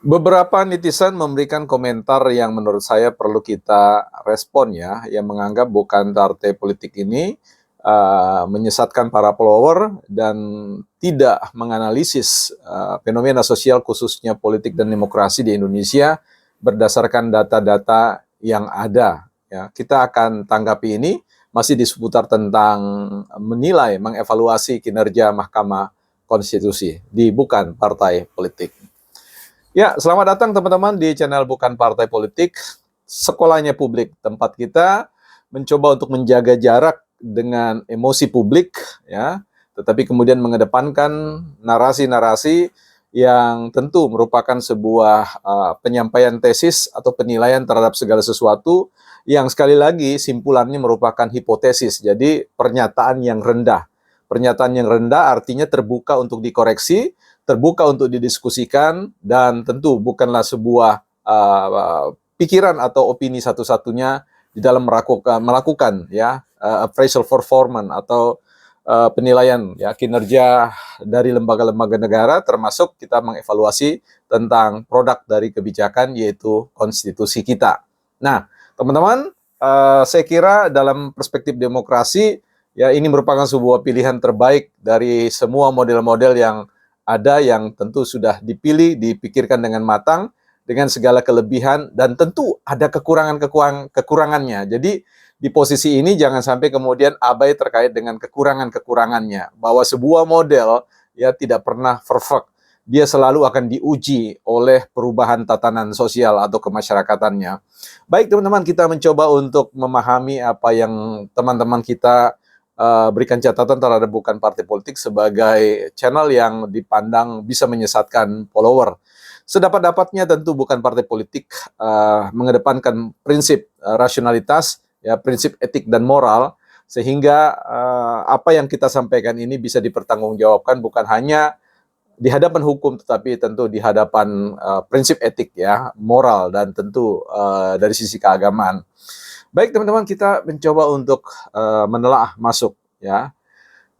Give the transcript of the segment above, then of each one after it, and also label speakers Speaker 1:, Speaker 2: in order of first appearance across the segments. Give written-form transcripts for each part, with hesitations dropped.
Speaker 1: Beberapa netizen memberikan komentar yang menurut saya perlu kita respon ya, yang menganggap bukan partai politik ini menyesatkan para follower dan tidak menganalisis fenomena sosial khususnya politik dan demokrasi di Indonesia berdasarkan data-data yang ada. Ya, kita akan tanggapi ini masih di seputar tentang menilai, mengevaluasi kinerja Mahkamah Konstitusi di bukan partai politik. Ya, selamat datang teman-teman di channel Bukan Partai Politik, sekolahnya publik, tempat kita mencoba untuk menjaga jarak dengan emosi publik, ya, tetapi kemudian mengedepankan narasi-narasi yang tentu merupakan sebuah penyampaian tesis atau penilaian terhadap segala sesuatu yang sekali lagi simpulannya merupakan hipotesis, jadi pernyataan yang rendah. Pernyataan yang rendah artinya terbuka untuk dikoreksi, terbuka untuk didiskusikan, dan tentu bukanlah sebuah pikiran atau opini satu-satunya di dalam melakukan ya appraisal performance atau penilaian ya kinerja dari lembaga-lembaga negara, termasuk kita mengevaluasi tentang produk dari kebijakan yaitu konstitusi kita. Nah, teman-teman, saya kira dalam perspektif demokrasi ya ini merupakan sebuah pilihan terbaik dari semua model-model yang ada, yang tentu sudah dipilih, dipikirkan dengan matang, dengan segala kelebihan, dan tentu ada kekurangannya. Jadi di posisi ini jangan sampai kemudian abai terkait dengan kekurangannya, bahwa sebuah model ya tidak pernah perfect. Dia selalu akan diuji oleh perubahan tatanan sosial atau kemasyarakatannya. Baik teman-teman, kita mencoba untuk memahami apa yang teman-teman kita berikan catatan terhadap bukan partai politik sebagai channel yang dipandang bisa menyesatkan follower. Sedapat-dapatnya tentu bukan partai politik mengedepankan prinsip rasionalitas, ya prinsip etik dan moral, sehingga apa yang kita sampaikan ini bisa dipertanggungjawabkan bukan hanya di hadapan hukum, tetapi tentu di hadapan prinsip etik ya, moral, dan tentu dari sisi keagamaan. Baik teman-teman, kita mencoba untuk menelaah masuk ya,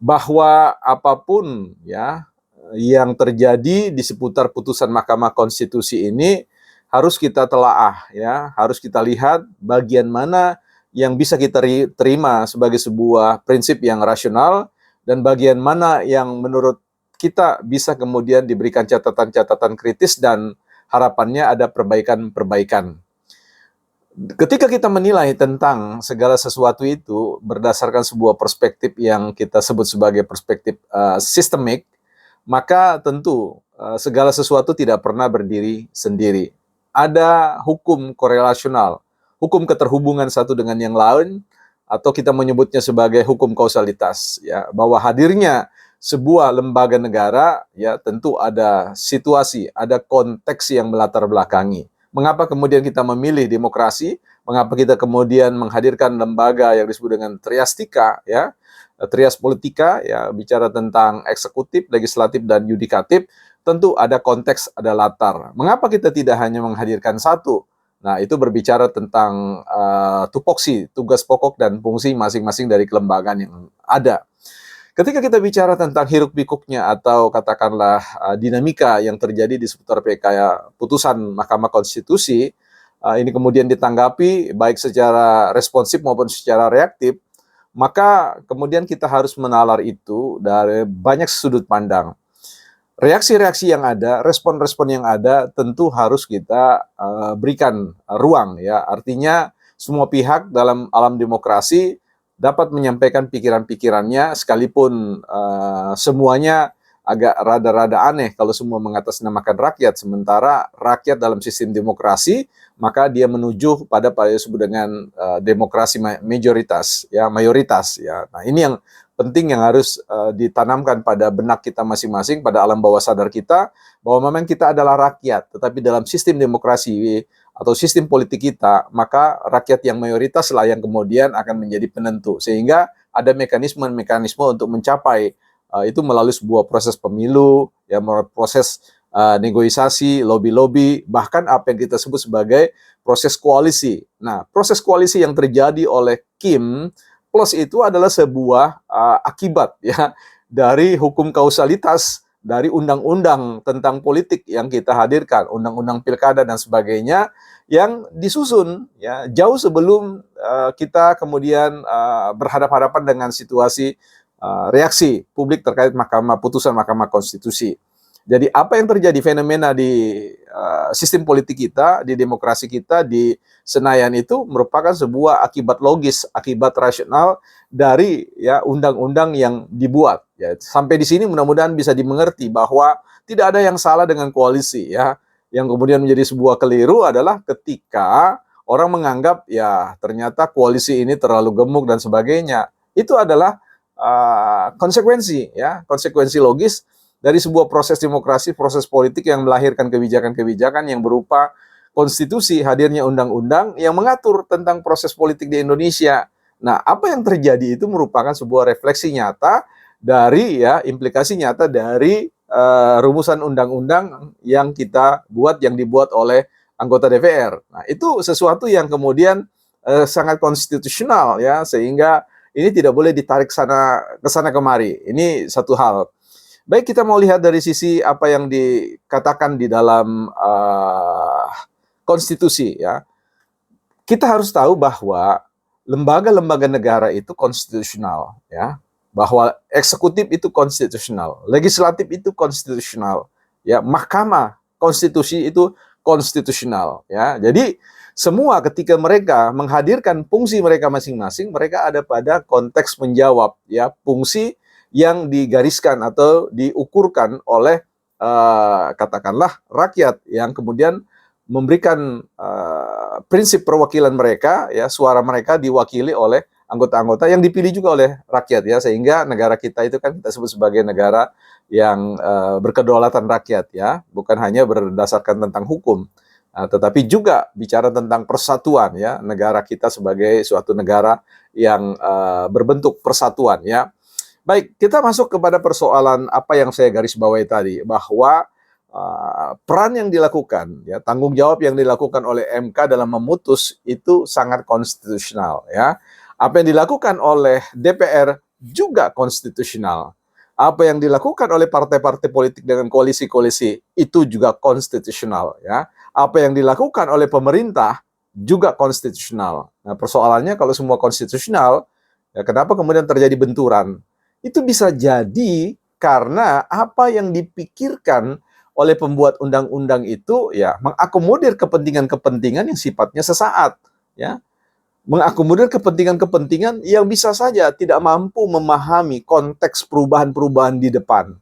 Speaker 1: bahwa apapun ya yang terjadi di seputar putusan Mahkamah Konstitusi ini harus kita telaah ya, harus kita lihat bagian mana yang bisa kita terima sebagai sebuah prinsip yang rasional dan bagian mana yang menurut kita bisa kemudian diberikan catatan-catatan kritis dan harapannya ada perbaikan-perbaikan. Ketika kita menilai tentang segala sesuatu itu berdasarkan sebuah perspektif yang kita sebut sebagai perspektif sistemik, maka tentu segala sesuatu tidak pernah berdiri sendiri. Ada hukum korelasional, hukum keterhubungan satu dengan yang lain, atau kita menyebutnya sebagai hukum kausalitas, ya, bahwa hadirnya sebuah lembaga negara ya tentu ada situasi, ada konteks yang melatar belakangi. Mengapa kemudian kita memilih demokrasi? Mengapa kita kemudian menghadirkan lembaga yang disebut dengan triastika, ya, trias politika, ya, bicara tentang eksekutif, legislatif, dan yudikatif? Tentu ada konteks, ada latar. Mengapa kita tidak hanya menghadirkan satu? Nah, itu berbicara tentang tupoksi, tugas pokok dan fungsi masing-masing dari kelembagaan yang ada. Ketika kita bicara tentang hiruk-pikuknya atau katakanlah dinamika yang terjadi di seputar putusan Mahkamah Konstitusi, ini kemudian ditanggapi baik secara responsif maupun secara reaktif, maka kemudian kita harus menalar itu dari banyak sudut pandang. Reaksi-reaksi yang ada, respon-respon yang ada tentu harus kita berikan ruang ya. Artinya semua pihak dalam alam demokrasi dapat menyampaikan pikiran-pikirannya, sekalipun semuanya agak rada-rada aneh kalau semua mengatasnamakan rakyat, sementara rakyat dalam sistem demokrasi maka dia menuju pada yang disebut dengan demokrasi mayoritas ya. Nah, ini yang penting yang harus ditanamkan pada benak kita masing-masing, pada alam bawah sadar kita, bahwa memang kita adalah rakyat, tetapi dalam sistem demokrasi atau sistem politik kita, maka rakyat yang mayoritas lah yang kemudian akan menjadi penentu. Sehingga ada mekanisme-mekanisme untuk mencapai itu melalui sebuah proses pemilu, ya, proses negosiasi, lobby-lobby, bahkan apa yang kita sebut sebagai proses koalisi. Nah, proses koalisi yang terjadi oleh Kim Plus itu adalah sebuah akibat ya dari hukum kausalitas dari undang-undang tentang politik yang kita hadirkan, undang-undang pilkada dan sebagainya yang disusun ya jauh sebelum kita kemudian berhadapan-hadapan dengan situasi reaksi publik terkait putusan Mahkamah Konstitusi. Jadi apa yang terjadi fenomena di sistem politik kita, di demokrasi kita, di Senayan itu merupakan sebuah akibat logis, akibat rasional dari ya undang-undang yang dibuat. Ya, sampai di sini mudah-mudahan bisa dimengerti bahwa tidak ada yang salah dengan koalisi ya. Yang kemudian menjadi sebuah keliru adalah ketika orang menganggap ya ternyata koalisi ini terlalu gemuk dan sebagainya. Itu adalah konsekuensi ya, konsekuensi logis dari sebuah proses demokrasi, proses politik yang melahirkan kebijakan-kebijakan yang berupa konstitusi, hadirnya undang-undang yang mengatur tentang proses politik di Indonesia. Nah, apa yang terjadi itu merupakan sebuah refleksi nyata dari ya implikasi nyata dari rumusan undang-undang yang kita buat, yang dibuat oleh anggota DPR. Nah, itu sesuatu yang kemudian sangat konstitusional ya, sehingga ini tidak boleh ditarik ke sana kemari. Ini satu hal. Baik, kita mau lihat dari sisi apa yang dikatakan di dalam konstitusi ya. Kita harus tahu bahwa lembaga-lembaga negara itu konstitusional ya. Bahwa eksekutif itu konstitusional, legislatif itu konstitusional, ya, Mahkamah Konstitusi itu konstitusional ya. Jadi semua ketika mereka menghadirkan fungsi mereka masing-masing, mereka ada pada konteks menjawab ya fungsi yang digariskan atau diukurkan oleh katakanlah rakyat yang kemudian memberikan prinsip perwakilan mereka ya, suara mereka diwakili oleh anggota-anggota yang dipilih juga oleh rakyat ya, sehingga negara kita itu kan kita sebut sebagai negara yang berkedaulatan rakyat ya, bukan hanya berdasarkan tentang hukum, tetapi juga bicara tentang persatuan ya, negara kita sebagai suatu negara yang berbentuk persatuan ya. Baik, kita masuk kepada persoalan apa yang saya garis bawahi tadi, bahwa peran yang dilakukan, ya, tanggung jawab yang dilakukan oleh MK dalam memutus itu sangat konstitusional. Ya. Apa yang dilakukan oleh DPR juga konstitusional. Apa yang dilakukan oleh partai-partai politik dengan koalisi-koalisi itu juga konstitusional. Ya. Apa yang dilakukan oleh pemerintah juga konstitusional. Nah, persoalannya kalau semua konstitusional, ya, kenapa kemudian terjadi benturan? Itu bisa jadi karena apa yang dipikirkan oleh pembuat undang-undang itu ya mengakomodir kepentingan-kepentingan yang sifatnya sesaat, ya. Mengakomodir kepentingan-kepentingan yang bisa saja tidak mampu memahami konteks perubahan-perubahan di depan.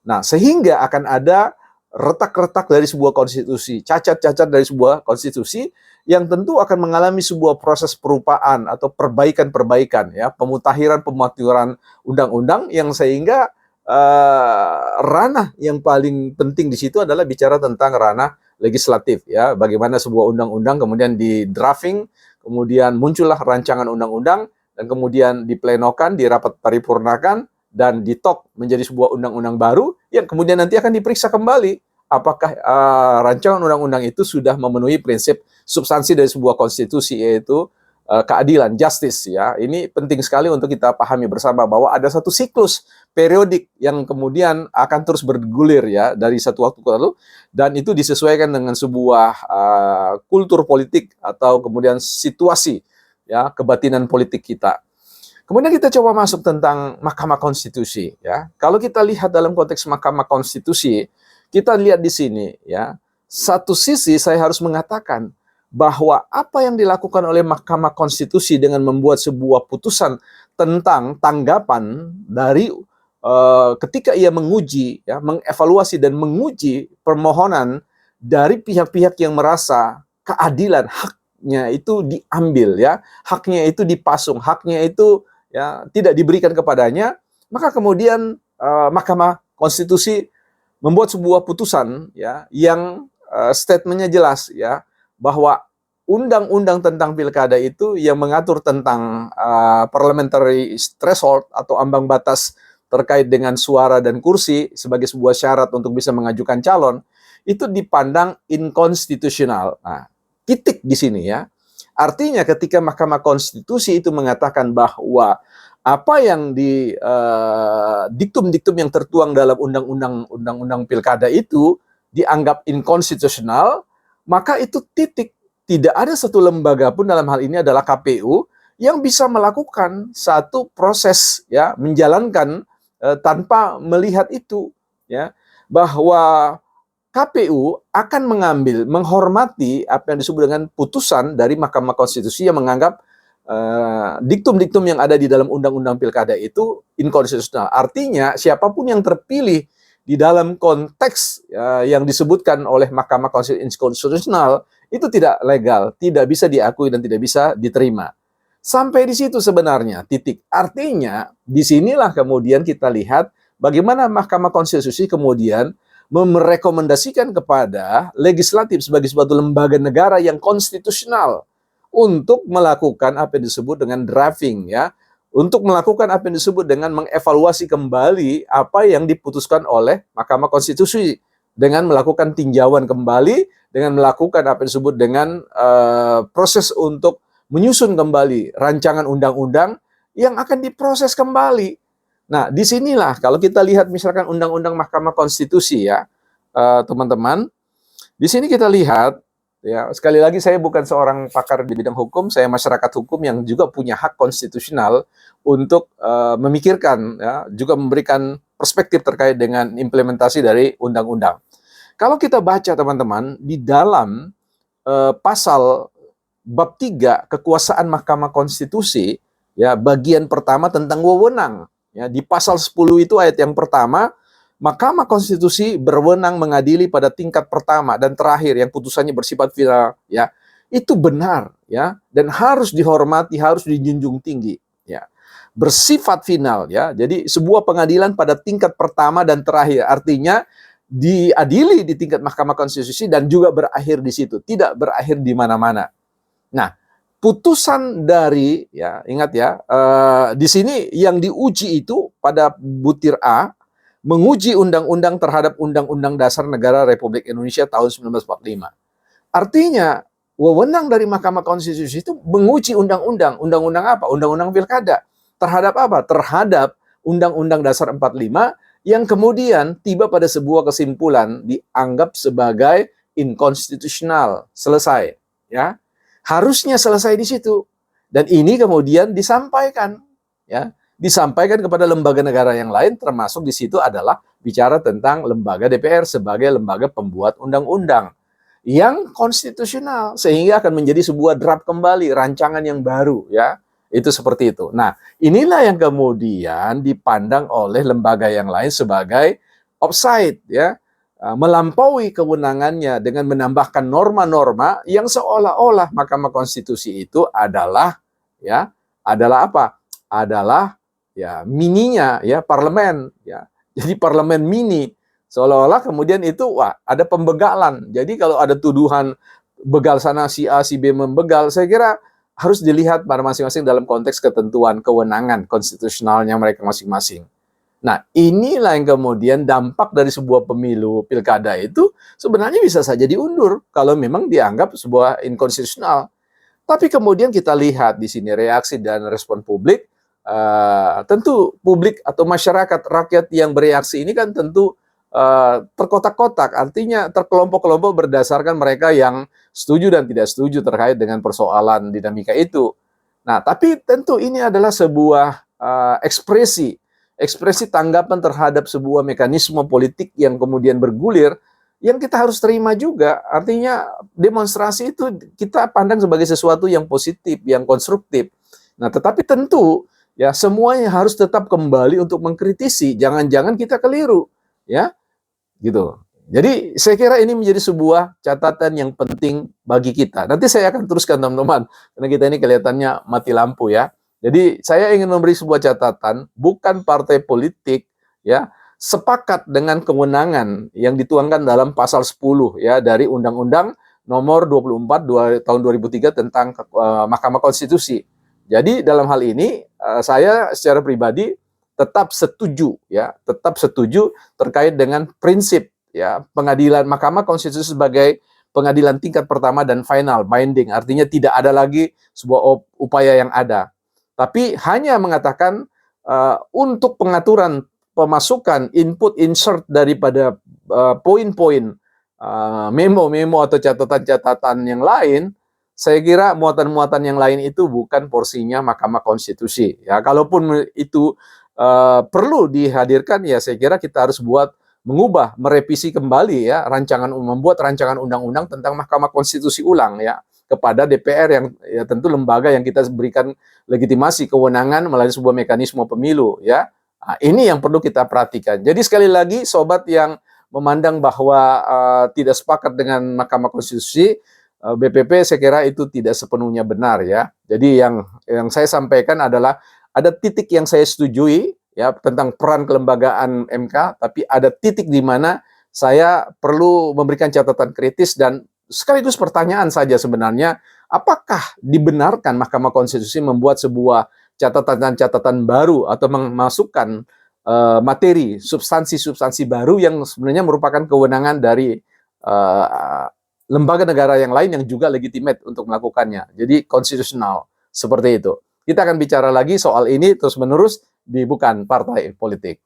Speaker 1: Nah, sehingga akan ada retak-retak dari sebuah konstitusi, cacat-cacat dari sebuah konstitusi yang tentu akan mengalami sebuah proses perupaan atau perbaikan-perbaikan ya, pemutahiran undang-undang yang sehingga ranah yang paling penting di situ adalah bicara tentang ranah legislatif ya, bagaimana sebuah undang-undang kemudian di drafting, kemudian muncullah rancangan undang-undang dan kemudian diplenokan, dirapat paripurnakan dan ditok menjadi sebuah undang-undang baru yang kemudian nanti akan diperiksa kembali apakah rancangan undang-undang itu sudah memenuhi prinsip substansi dari sebuah konstitusi, yaitu keadilan, justice ya. Ini penting sekali untuk kita pahami bersama bahwa ada satu siklus periodik yang kemudian akan terus bergulir ya dari satu waktu ke lalu, dan itu disesuaikan dengan sebuah kultur politik atau kemudian situasi ya kebatinan politik kita. Kemudian kita coba masuk tentang Mahkamah Konstitusi ya. Kalau kita lihat dalam konteks Mahkamah Konstitusi, kita lihat di sini ya. Satu sisi saya harus mengatakan bahwa apa yang dilakukan oleh Mahkamah Konstitusi dengan membuat sebuah putusan tentang tanggapan dari ketika ia menguji ya, mengevaluasi dan menguji permohonan dari pihak-pihak yang merasa keadilan haknya itu diambil ya, haknya itu dipasung, haknya itu ya tidak diberikan kepadanya, maka kemudian Mahkamah Konstitusi membuat sebuah putusan ya yang statementnya jelas ya bahwa undang-undang tentang pilkada itu yang mengatur tentang parliamentary threshold atau ambang batas terkait dengan suara dan kursi sebagai sebuah syarat untuk bisa mengajukan calon itu dipandang inkonstitusional. Nah, titik di sini ya. Artinya ketika Mahkamah Konstitusi itu mengatakan bahwa apa yang di diktum-diktum yang tertuang dalam undang-undang pilkada itu dianggap inkonstitusional, maka itu titik. Tidak ada satu lembaga pun, dalam hal ini adalah KPU, yang bisa melakukan satu proses, ya, menjalankan tanpa melihat itu, ya, bahwa KPU akan menghormati apa yang disebut dengan putusan dari Mahkamah Konstitusi yang menganggap diktum-diktum yang ada di dalam undang-undang pilkada itu inkonstitusional. Artinya siapapun yang terpilih di dalam konteks yang disebutkan oleh Mahkamah Konstitusi inkonstitusional itu tidak legal, tidak bisa diakui dan tidak bisa diterima. Sampai di situ sebenarnya titik. Artinya disinilah kemudian kita lihat bagaimana Mahkamah Konstitusi kemudian merekomendasikan kepada legislatif sebagai suatu lembaga negara yang konstitusional untuk melakukan apa yang disebut dengan drafting, ya, untuk melakukan apa yang disebut dengan mengevaluasi kembali apa yang diputuskan oleh Mahkamah Konstitusi dengan melakukan tinjauan kembali, dengan melakukan apa yang disebut dengan proses untuk menyusun kembali rancangan undang-undang yang akan diproses kembali. Nah, disinilah kalau kita lihat misalkan undang-undang Mahkamah Konstitusi, ya, teman-teman, di sini kita lihat, ya, sekali lagi saya bukan seorang pakar di bidang hukum, saya masyarakat hukum yang juga punya hak konstitusional untuk memikirkan, ya, juga memberikan perspektif terkait dengan implementasi dari undang-undang. Kalau kita baca, teman-teman, di dalam pasal bab 3 kekuasaan Mahkamah Konstitusi, ya, bagian pertama tentang wewenang, ya, di pasal 10 itu ayat yang pertama, Mahkamah Konstitusi berwenang mengadili pada tingkat pertama dan terakhir yang putusannya bersifat final, ya. Itu benar, ya, dan harus dihormati, harus dijunjung tinggi, ya. Bersifat final, ya. Jadi sebuah pengadilan pada tingkat pertama dan terakhir, artinya diadili di tingkat Mahkamah Konstitusi dan juga berakhir di situ, tidak berakhir di mana-mana. Nah, putusan dari, ya, ingat, ya, di sini yang diuji itu pada butir A menguji undang-undang terhadap Undang-Undang Dasar Negara Republik Indonesia tahun 1945. Artinya, wewenang dari Mahkamah Konstitusi itu menguji undang-undang. Undang-undang apa? Undang-undang pilkada. Terhadap apa? Terhadap Undang-Undang Dasar 45 yang kemudian tiba pada sebuah kesimpulan dianggap sebagai inkonstitusional. Selesai, ya. Harusnya selesai di situ. Dan ini kemudian disampaikan, ya, disampaikan kepada lembaga negara yang lain, termasuk di situ adalah bicara tentang lembaga DPR sebagai lembaga pembuat undang-undang yang konstitusional, sehingga akan menjadi sebuah draft kembali, rancangan yang baru, ya. Itu seperti itu. Nah, inilah yang kemudian dipandang oleh lembaga yang lain sebagai offside, ya, melampaui kewenangannya dengan menambahkan norma-norma yang seolah-olah Mahkamah Konstitusi itu adalah, ya, adalah apa? Adalah, ya, mininya, ya, parlemen, ya. Jadi parlemen mini, seolah-olah kemudian itu, wah, ada pembegalan. Jadi kalau ada tuduhan begal sana si A si B membegal, saya kira harus dilihat pada masing-masing dalam konteks ketentuan kewenangan konstitusionalnya mereka masing-masing. Nah, inilah yang kemudian dampak dari sebuah pemilu pilkada itu sebenarnya bisa saja diundur kalau memang dianggap sebuah inkonstitusional. Tapi kemudian kita lihat di sini reaksi dan respon publik. Tentu publik atau masyarakat rakyat yang bereaksi ini kan tentu terkotak-kotak, artinya terkelompok-kelompok berdasarkan mereka yang setuju dan tidak setuju terkait dengan persoalan dinamika itu. Nah, tapi tentu ini adalah sebuah ekspresi tanggapan terhadap sebuah mekanisme politik yang kemudian bergulir, yang kita harus terima juga. Artinya demonstrasi itu kita pandang sebagai sesuatu yang positif, yang konstruktif. Nah, tetapi tentu, ya, semuanya harus tetap kembali untuk mengkritisi, jangan-jangan kita keliru, ya, gitu. Jadi saya kira ini menjadi sebuah catatan yang penting bagi kita. Nanti saya akan teruskan, teman-teman, karena kita ini kelihatannya mati lampu, ya. Jadi saya ingin memberi sebuah catatan, bukan partai politik, ya, sepakat dengan kewenangan yang dituangkan dalam pasal 10, ya, dari Undang-Undang Nomor 24 tahun 2003 tentang Mahkamah Konstitusi. Jadi dalam hal ini saya secara pribadi tetap setuju, ya, tetap setuju terkait dengan prinsip, ya, pengadilan Mahkamah Konstitusi sebagai pengadilan tingkat pertama dan final, binding, artinya tidak ada lagi sebuah upaya yang ada. Tapi hanya mengatakan untuk pengaturan pemasukan input insert daripada poin-poin memo-memo atau catatan-catatan yang lain, saya kira muatan-muatan yang lain itu bukan porsinya Mahkamah Konstitusi. Ya, kalaupun itu perlu dihadirkan, ya saya kira kita harus mengubah, merevisi kembali ya membuat rancangan undang-undang tentang Mahkamah Konstitusi ulang ya kepada DPR yang ya tentu lembaga yang kita berikan legitimasi kewenangan melalui sebuah mekanisme pemilu ya. Nah, ini yang perlu kita perhatikan. Jadi sekali lagi sobat yang memandang bahwa tidak sepakat dengan Mahkamah Konstitusi, BPP saya kira itu tidak sepenuhnya benar ya. Jadi yang saya sampaikan adalah ada titik yang saya setujui ya tentang peran kelembagaan MK, tapi ada titik di mana saya perlu memberikan catatan kritis dan sekaligus pertanyaan saja sebenarnya, apakah dibenarkan Mahkamah Konstitusi membuat sebuah catatan-catatan baru atau memasukkan materi, substansi-substansi baru yang sebenarnya merupakan kewenangan dari lembaga negara yang lain yang juga legitimate untuk melakukannya. Jadi konstitusional, seperti itu. Kita akan bicara lagi soal ini terus-menerus di Bukan Partai Politik.